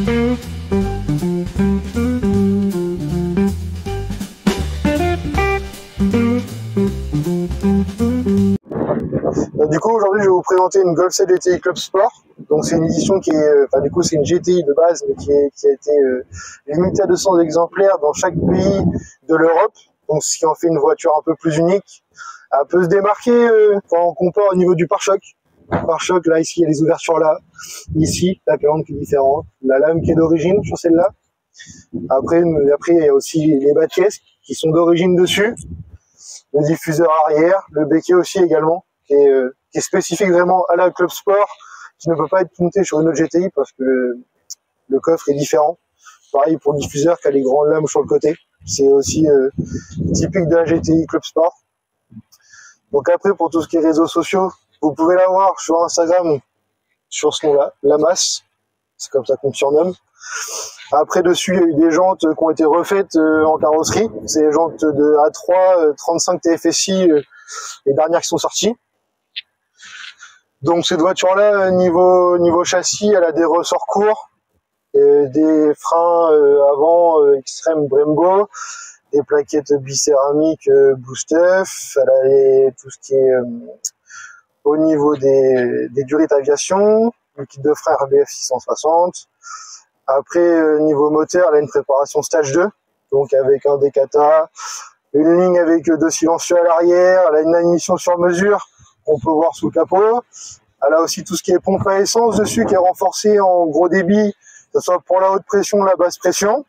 Du coup, aujourd'hui, je vais vous présenter une Golf 7 GTI Club Sport. Donc, c'est une édition qui est, du coup, c'est une GTI de base, mais qui a été limitée à 200 exemplaires dans chaque pays de l'Europe. Donc, ce qui en fait une voiture un peu plus unique. Elle peut se démarquer quand on compare au niveau du pare-choc. Pare-choc, là, ici, il y a les ouvertures là. Ici, la calandre qui est différente. La lame qui est d'origine sur celle-là. Après, il y a aussi les bas de caisse qui sont d'origine dessus. Le diffuseur arrière, le béquet aussi également, qui est spécifique vraiment à la Club Sport, qui ne peut pas être monté sur une autre GTI parce que le coffre est différent. Pareil pour le diffuseur qui a les grandes lames sur le côté. C'est aussi typique de la GTI Club Sport. Donc après, pour tout ce qui est réseaux sociaux, vous pouvez la voir sur Instagram, sur ce nom-là, La Masse. C'est comme ça qu'on me surnomme. Après, dessus, il y a eu des jantes qui ont été refaites en carrosserie. C'est les jantes de A3, 35 TFSI, les dernières qui sont sorties. Donc cette voiture-là, niveau châssis, elle a des ressorts courts, des freins avant extrême Brembo, des plaquettes bicéramiques Bluestuff, elle a tout ce qui est au niveau des durées d'aviation, le kit de frein RBF 660. Après, niveau moteur, elle a une préparation stage 2, donc avec un décata, une ligne avec 2 silencieux à l'arrière, elle a une admission sur mesure qu'on peut voir sous le capot. Elle a aussi tout ce qui est pompe à essence dessus, qui est renforcé en gros débit, que ce soit pour la haute pression ou la basse pression.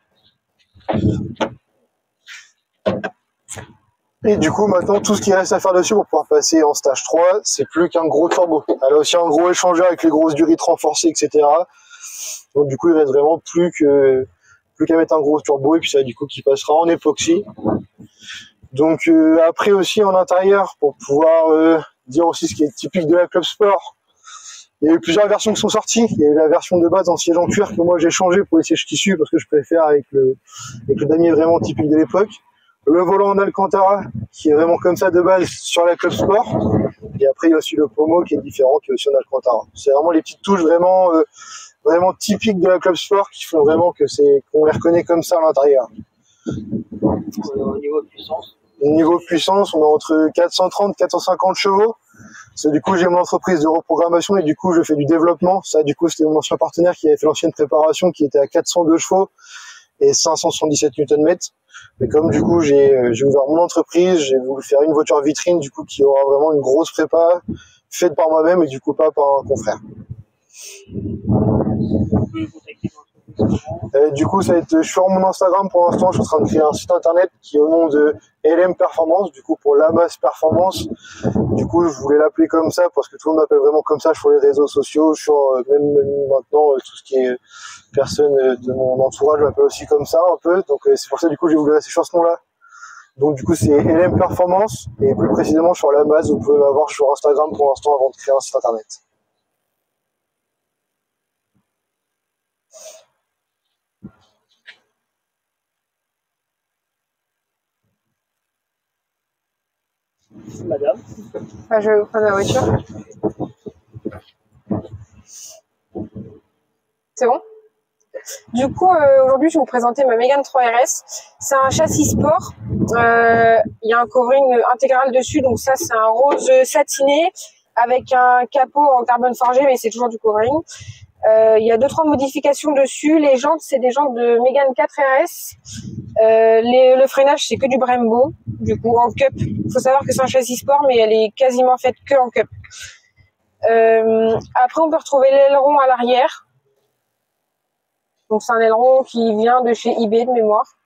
Et du coup, maintenant, tout ce qui reste à faire dessus pour pouvoir passer en stage 3, c'est plus qu'un gros turbo. Elle a aussi un gros échangeur avec les grosses durites renforcées, etc. Donc du coup, il reste vraiment plus qu'à mettre un gros turbo, et puis ça, du coup, qui passera en époxy. Donc après aussi, en intérieur, pour pouvoir dire aussi ce qui est typique de la Club Sport, il y a eu plusieurs versions qui sont sorties. Il y a eu la version de base en siège en cuir que moi j'ai changé pour les sièges tissus parce que je préfère avec le damier vraiment typique de l'époque. Le volant en Alcantara qui est vraiment comme ça de base sur la Club Sport. Et après il y a aussi le pommeau qui est différent, qui est aussi en Alcantara. C'est vraiment les petites touches vraiment typiques de la Club Sport qui font vraiment qu'on les reconnaît comme ça à l'intérieur. Au niveau puissance? Niveau puissance, on est entre 430 et 450 chevaux. C'est du coup, j'ai mon entreprise de reprogrammation et du coup, je fais du développement. Ça, du coup, c'était mon ancien partenaire qui avait fait l'ancienne préparation qui était à 402 chevaux et 577 Nm. Mais comme du coup, j'ai ouvert mon entreprise, j'ai voulu faire une voiture vitrine, du coup, qui aura vraiment une grosse prépa faite par moi-même et du coup, pas par un confrère. Du coup, ça va être sur mon Instagram pour l'instant. Je suis en train de créer un site internet qui est au nom de LM Performance, du coup pour La Masse Performance. Du coup, je voulais l'appeler comme ça parce que tout le monde m'appelle vraiment comme ça sur les réseaux sociaux, sur même maintenant tout ce qui est personne de mon entourage m'appelle aussi comme ça un peu. Donc c'est pour ça du coup j'ai voulu rester sur ce nom-là. Donc du coup c'est LM Performance et plus précisément sur La Masse, vous pouvez m'avoir sur Instagram pour l'instant avant de créer un site internet. Madame. Je vais vous prendre la voiture. C'est bon? Du coup, aujourd'hui, je vais vous présenter ma Mégane 3 RS. C'est un châssis sport. Il y a un covering intégral dessus. Donc ça, c'est un rose satiné avec un capot en carbone forgé, mais c'est toujours du covering. Il y a 2-3 modifications dessus. Les jantes, c'est des jantes de Mégane 4 RS. Le freinage, c'est que du Brembo, du coup en cup. Il faut savoir que c'est un châssis sport, mais elle est quasiment faite que en cup. Après, on peut retrouver l'aileron à l'arrière. Donc c'est un aileron qui vient de chez eBay de mémoire.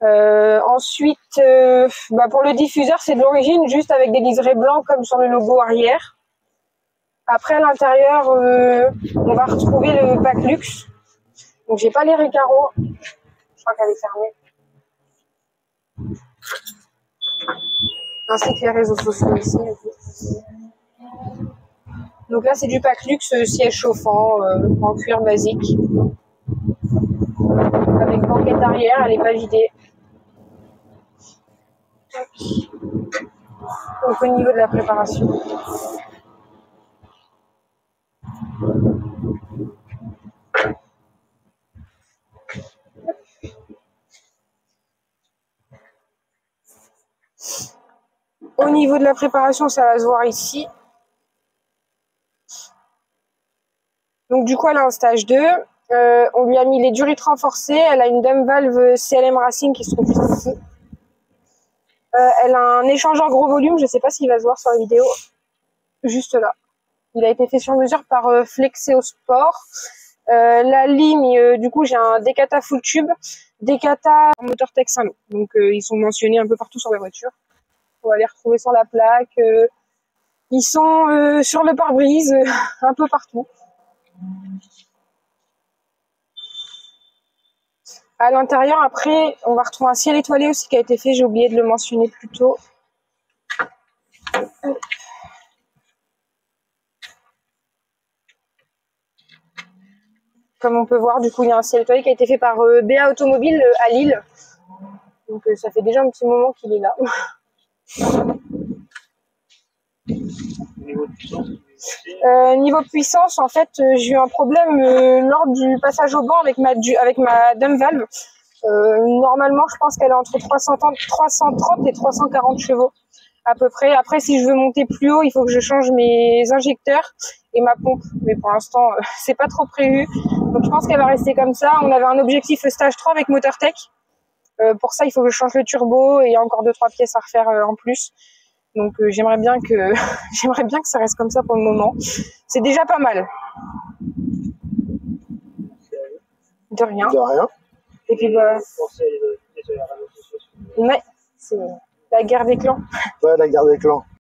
Ensuite, pour le diffuseur, c'est de l'origine, juste avec des liserés blancs comme sur le logo arrière. Après, à l'intérieur, on va retrouver le pack luxe. Donc j'ai pas les récaros. Je crois qu'elle est fermée. Ainsi que les réseaux sociaux ici. Donc là, c'est du pack luxe, siège chauffant, en cuir basique. Avec banquette arrière, elle n'est pas vidée. Donc au niveau de la préparation. niveau de la préparation, ça va se voir ici. Donc du coup, elle a un stage 2. On lui a mis les durites renforcées. Elle a une dumb valve CLM Racing qui se trouve juste ici. Elle a un échangeur gros volume. Je ne sais pas s'il va se voir sur la vidéo. Juste là. Il a été fait sur mesure par Flexeo Sport. La ligne, du coup, j'ai un Decata Full Tube, Decata Moteur Tech Saint-Lô. Donc, ils sont mentionnés un peu partout sur la voiture. On va les retrouver sur la plaque. Ils sont sur le pare-brise, un peu partout. À l'intérieur, après, on va retrouver un ciel étoilé aussi qui a été fait. J'ai oublié de le mentionner plus tôt. Comme on peut voir, du coup, il y a un ciel étoilé qui a été fait par BA Automobile à Lille. Donc, ça fait déjà un petit moment qu'il est là. Niveau puissance, en fait, j'ai eu un problème lors du passage au banc avec ma dumb valve. Normalement, je pense qu'elle est entre 330 et 340 chevaux à peu près. Après, si je veux monter plus haut, il faut que je change mes injecteurs et ma pompe. Mais pour l'instant, c'est pas trop prévu. Donc, je pense qu'elle va rester comme ça. On avait un objectif stage 3 avec Moteur Tech. Pour ça, il faut que je change le turbo et il y a encore 2-3 pièces à refaire en plus. Donc j'aimerais bien que ça reste comme ça pour le moment. C'est déjà pas mal. De rien. De rien. Et puis ouais, c'est la guerre des clans. Ouais, la guerre des clans.